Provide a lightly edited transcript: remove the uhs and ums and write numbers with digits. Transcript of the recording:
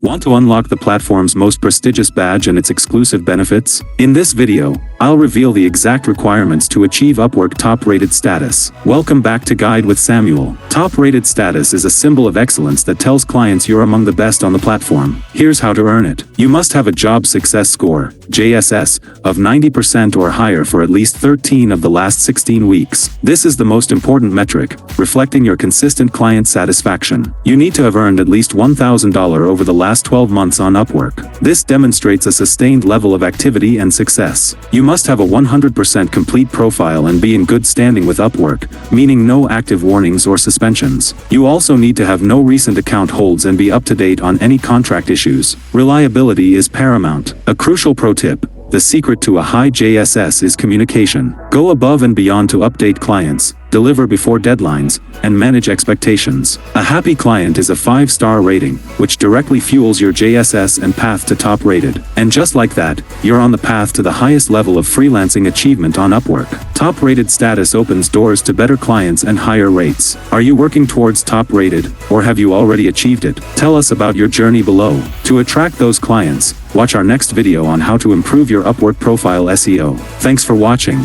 Want to unlock the platform's most prestigious badge and its exclusive benefits? In this video, I'll reveal the exact requirements to achieve Upwork Top Rated status. Welcome back to Guide with Samuel. Top Rated status is a symbol of excellence that tells clients you're among the best on the platform. Here's how to earn it. You must have a job success score, JSS, of 90% or higher for at least 13 of the last 16 weeks. This is the most important metric, reflecting your consistent client satisfaction. You need to have earned at least $1,000 over the last 12 months on Upwork. This demonstrates a sustained level of activity and success. You must have a 100% complete profile and be in good standing with Upwork, meaning no active warnings or suspensions. You also need to have no recent account holds and be up to date on any contract issues. Reliability is paramount. A crucial pro tip: the secret to a high JSS is communication. Go above and beyond to update clients, deliver before deadlines, and manage expectations. A happy client is a 5-star rating, which directly fuels your JSS and path to top rated. And just like that, you're on the path to the highest level of freelancing achievement on Upwork. Top rated status opens doors to better clients and higher rates. Are you working towards top rated, or have you already achieved it? Tell us about your journey below. To attract those clients, watch our next video on how to improve your Upwork profile SEO. Thanks for watching.